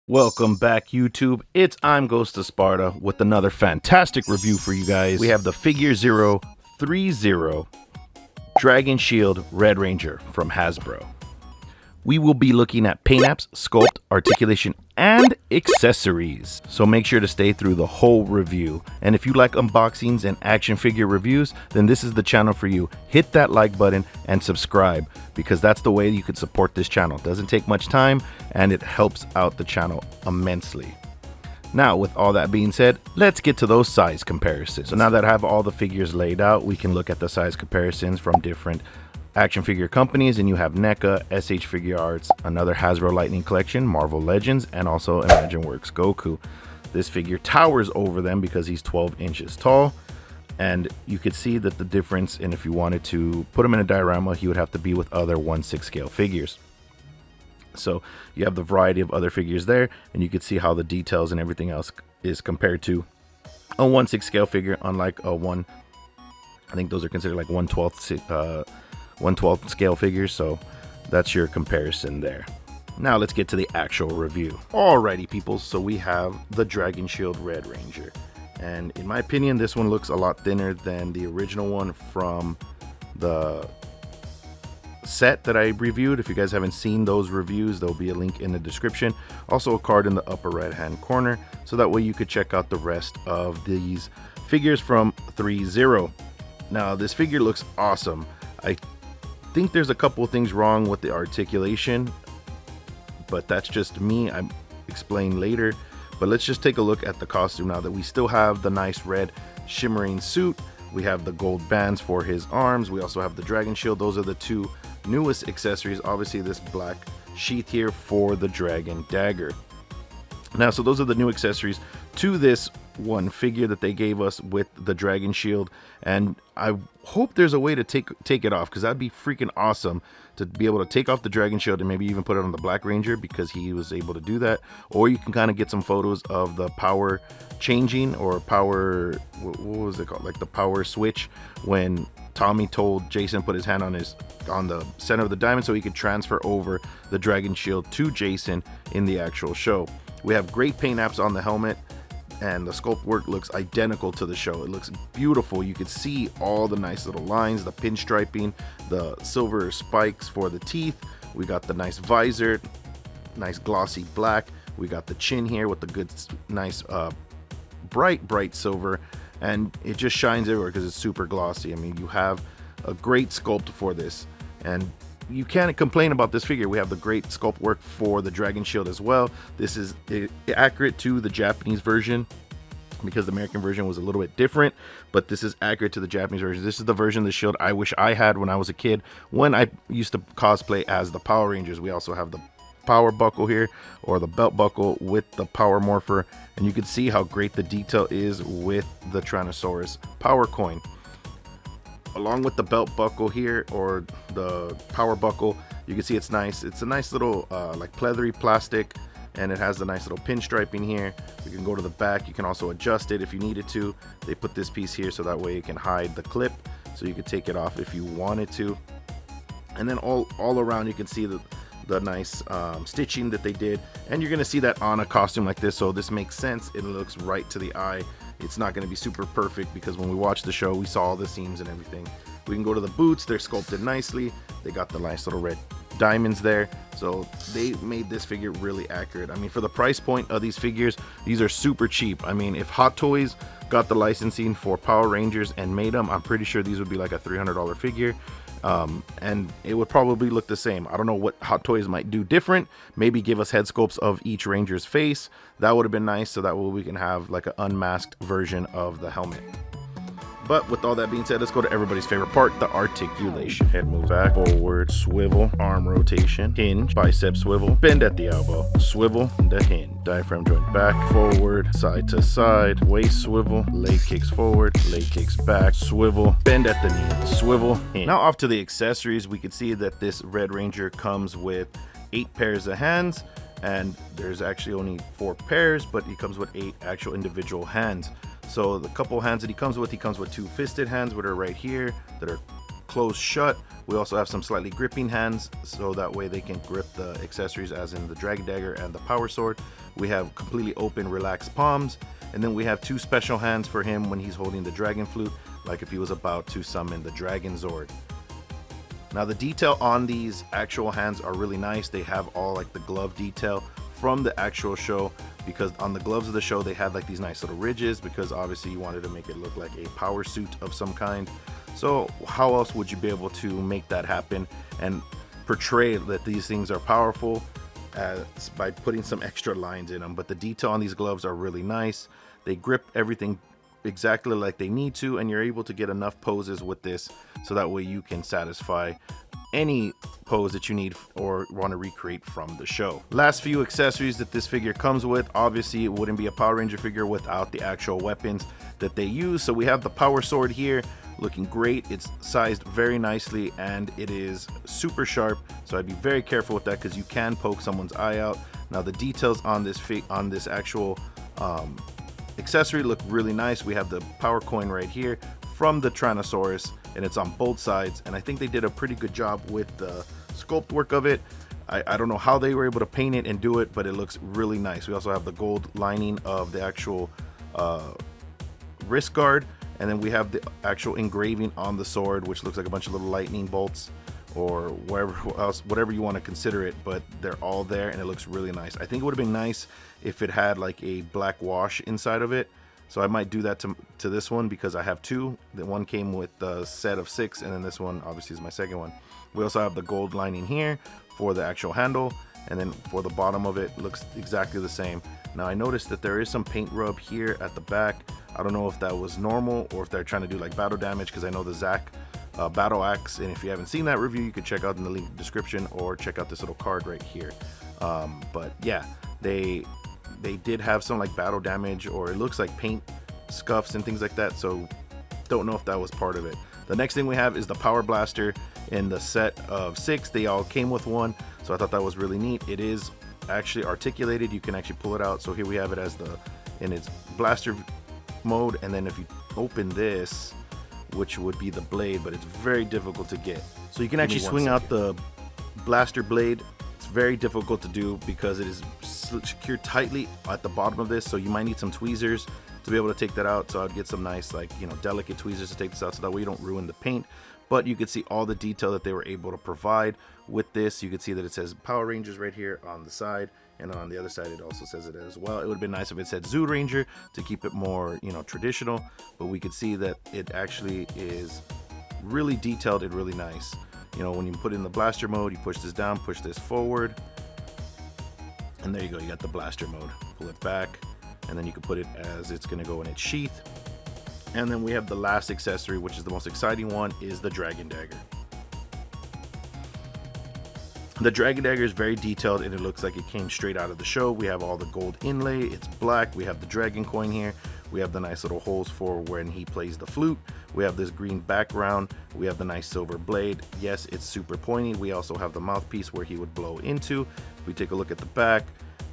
Welcome back, YouTube. It's I'm Ghost of Sparta with another fantastic review for you guys. We have the Figuarts Threezero Dragon Shield Red Ranger from Hasbro. We will be looking at paint apps, sculpt, articulation, and accessories. So make sure to stay through the whole review. And if you like unboxings and action figure reviews, then this is the channel for you. Hit that like button and subscribe, because that's the way you can support this channel. It doesn't take much time and it helps out the channel immensely. Now, with all that being said, let's get to those size comparisons. So now that I have all the figures laid out, we can look at the size comparisons from different action figure companies, and you have NECA, SH Figuarts, another Hasbro Lightning Collection, Marvel Legends, and also ImagineWorks Goku. This figure towers over them because he's 12 inches tall, and you could see that the difference, and if you wanted to put him in a diorama, he would have to be with other 1/6 scale figures. So you have the variety of other figures there, and you can see how the details and everything else is compared to a 1/6 scale figure, unlike a I think those are considered like 1/12 scale figures. So that's your comparison there. Now let's get to the actual review. Alrighty people, so we have the Dragon Shield Red Ranger, and in my opinion this one looks a lot thinner than the original one from the set that I reviewed. If you guys haven't seen those reviews, there'll be a link in the description, also a card in the upper right hand corner, so that way you could check out the rest of these figures from Threezero. Now this figure looks awesome. I think there's a couple of things wrong with the articulation, but that's just me. I explain later. But let's just take a look at the costume now that we still have the nice red shimmering suit. We have the gold bands for his arms. We also have the dragon shield. Those are the two newest accessories. Obviously this black sheath here for the dragon dagger. Now, so those are the new accessories to this one figure that they gave us with the dragon shield, and I hope there's a way to take it off, because that'd be freaking awesome to be able to take off the dragon shield and maybe even put it on the Black Ranger, because he was able to do that. Or you can kind of get some photos of the power changing, or power, what was it called, like the power switch, when Tommy told Jason put his hand on the center of the diamond so he could transfer over the dragon shield to Jason in the actual show. We have great paint apps on the helmet, and the sculpt work looks identical to the show. It looks beautiful. You can see all the nice little lines, the pinstriping, the silver spikes for the teeth. We got the nice visor, nice glossy black. We got the chin here with the good, nice, bright silver, and it just shines everywhere because it's super glossy. I mean, you have a great sculpt for this, and you can't complain about this figure. We have the great sculpt work for the dragon shield as well. This is accurate to the Japanese version, because the American version was a little bit different, but this is accurate to the Japanese version. This is the version of the shield I wish I had when I was a kid, when I used to cosplay as the Power Rangers. We also have the power buckle here, or the belt buckle with the power morpher, and you can see how great the detail is with the Tyrannosaurus power coin. Along with the belt buckle here, or the power buckle, you can see it's nice. It's a nice little like pleathery plastic, and it has the nice little pinstriping here. You can go to the back. You can also adjust it if you needed to. They put this piece here so that way it can hide the clip, so you could take it off if you wanted to. And then all around you can see the nice stitching that they did, and you're gonna see that on a costume like this, so this makes sense. It looks right to the eye. It's not going to be super perfect, because when we watched the show we saw all the seams and everything. We can go to the boots. They're sculpted nicely. They got the nice little red diamonds there, so they made this figure really accurate. I mean, for the price point of these figures, these are super cheap. I mean, if Hot Toys got the licensing for Power Rangers and made them, I'm pretty sure these would be like a $300 figure. And it would probably look the same. I don't know what Hot Toys might do different. Maybe give us head sculpts of each Ranger's face. That would have been nice, so that way we can have like an unmasked version of the helmet. But with all that being said, let's go to everybody's favorite part, the articulation. Head move back, forward, swivel, arm rotation, hinge, bicep swivel, bend at the elbow, swivel, the hinge. Diaphragm joint back, forward, side to side, waist swivel, leg kicks forward, leg kicks back, swivel, bend at the knee, swivel, hinge. Now off to the accessories. We can see that this Red Ranger comes with 8 pairs of hands, and there's actually only 4 pairs, but he comes with 8 actual individual hands. So the couple hands that he comes with 2 fisted hands, which are right here, that are closed shut. We also have some slightly gripping hands, so that way they can grip the accessories, as in the Dragon Dagger and the Power Sword. We have completely open, relaxed palms, and then we have 2 special hands for him when he's holding the Dragon Flute, like if he was about to summon the Dragon Zord. Now the detail on these actual hands are really nice. They have all like the glove detail from the actual show, because on the gloves of the show they had like these nice little ridges, because obviously you wanted to make it look like a power suit of some kind. So how else would you be able to make that happen and portray that these things are powerful by putting some extra lines in them? But the detail on these gloves are really nice. They grip everything exactly like they need to, and you're able to get enough poses with this so that way you can satisfy any pose that you need or want to recreate from the show. Last few accessories that this figure comes with. Obviously it wouldn't be a Power Ranger figure without the actual weapons that they use. So we have the Power Sword here, looking great. It's sized very nicely and it is super sharp, so I'd be very careful with that because you can poke someone's eye out. Now the details on this actual accessory look really nice. We have the power coin right here from the Tyrannosaurus, and it's on both sides, and I think they did a pretty good job with the sculpt work of it. I don't know how they were able to paint it and do it, but it looks really nice. We also have the gold lining of the actual wrist guard, and then we have the actual engraving on the sword, which looks like a bunch of little lightning bolts or whatever you want to consider it, but they're all there and it looks really nice. I think it would have been nice if it had like a black wash inside of it, so I might do that to this one, because I have 2. The one came with the set of 6, and then this one obviously is my second one. We also have the gold lining here for the actual handle, and then for the bottom of it looks exactly the same. Now I noticed that there is some paint rub here at the back. I don't know if that was normal or if they're trying to do like battle damage, because I know the Zack battle axe, and if you haven't seen that review you can check out in the link description or check out this little card right here. But yeah, they did have some like battle damage, or it looks like paint scuffs and things like that, so don't know if that was part of it. The next thing we have is the Power Blaster. In the set of 6 they all came with one, so I thought that was really neat. It is actually articulated, you can actually pull it out. So here we have it as in its blaster mode, and then if you open this, which would be the blade, but it's very difficult to get. So you can actually swing out the blaster blade. It's very difficult to do because it is secured tightly at the bottom of this, so you might need some tweezers to be able to take that out. So I'd get some nice, like, you know, delicate tweezers to take this out, so that way you don't ruin the paint. But you can see all the detail that they were able to provide with this. You can see that it says Power Rangers right here on the side, and on the other side it also says it as well. It would have been nice if it said Zoo Ranger to keep it more, you know, traditional, but we could see that it actually is really detailed and really nice. You know, when you put it in the blaster mode, you push this down, push this forward, and there you go, you got the blaster mode. Pull it back, and then you can put it as it's going to go in its sheath. And then we have the last accessory, which is the most exciting one, is the Dragon Dagger. The Dragon Dagger is very detailed and it looks like it came straight out of the show. We have all the gold inlay, it's black, we have the dragon coin here, we have the nice little holes for when he plays the flute, we have this green background, we have the nice silver blade. Yes, it's super pointy. We also have the mouthpiece where he would blow into. If we take a look at the back,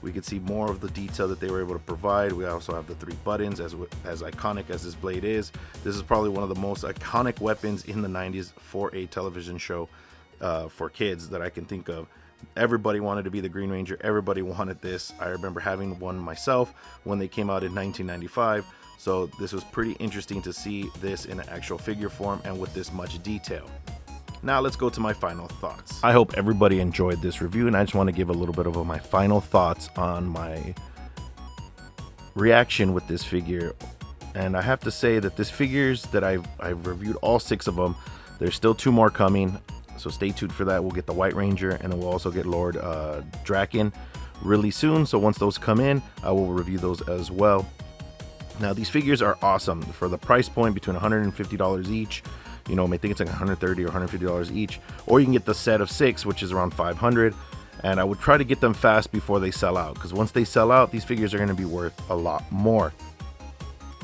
we can see more of the detail that they were able to provide. We also have the 3 buttons. As iconic as this blade is, this is probably one of the most iconic weapons in the 90s for a television show for kids that I can think of. Everybody wanted to be the Green Ranger. Everybody wanted this. I remember having one myself when they came out in 1995. So this was pretty interesting to see this in an actual figure form and with this much detail. Now let's go to my final thoughts. I hope everybody enjoyed this review, and I just want to give a little bit of my final thoughts on my reaction with this figure. And I have to say that this figures that I've reviewed all 6 of them. There's still 2 more coming, so stay tuned for that. We'll get the White Ranger, and then we'll also get Lord Draken really soon. So once those come in, I will review those as well. Now these figures are awesome for the price point, between $150 each. You know, I think it's like $130 or $150 each, or you can get the set of 6, which is around $500. And I would try to get them fast before they sell out, because once they sell out, these figures are going to be worth a lot more.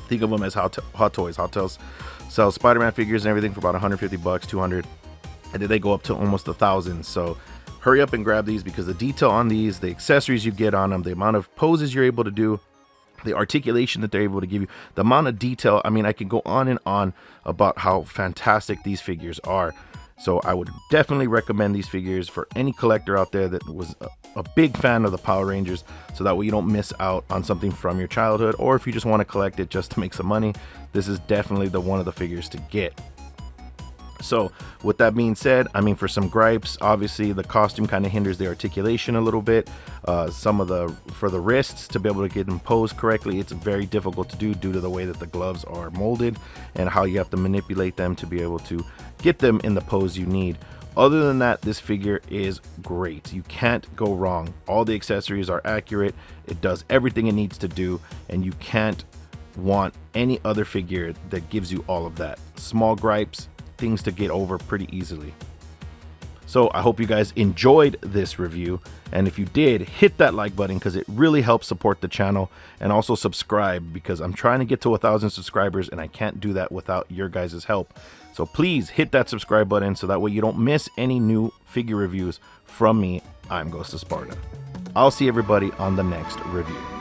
Think of them as Hot Toys. Hot Toys sells Spider-Man figures and everything for about $150, $200, and then they go up to almost $1,000. So hurry up and grab these, because the detail on these, the accessories you get on them, the amount of poses you're able to do, the articulation that they're able to give you, the amount of detail. I mean, I can go on and on about how fantastic these figures are. So I would definitely recommend these figures for any collector out there that was a big fan of the Power Rangers, so that way you don't miss out on something from your childhood, or if you just want to collect it just to make some money, this is definitely the one of the figures to get. So with that being said, I mean, for some gripes, obviously the costume kind of hinders the articulation a little bit. For the wrists, to be able to get them posed correctly, it's very difficult to do due to the way that the gloves are molded and how you have to manipulate them to be able to get them in the pose you need. Other than that, this figure is great. You can't go wrong. All the accessories are accurate. It does everything it needs to do, and you can't want any other figure that gives you all of that. Small gripes, things to get over pretty easily. So I hope you guys enjoyed this review, and if you did, hit that like button because it really helps support the channel, and also subscribe because I'm trying to get to 1,000 subscribers and I can't do that without your guys' help. So please hit that subscribe button so that way you don't miss any new figure reviews from me. I'm Ghost of Sparta. I'll see everybody on the next review.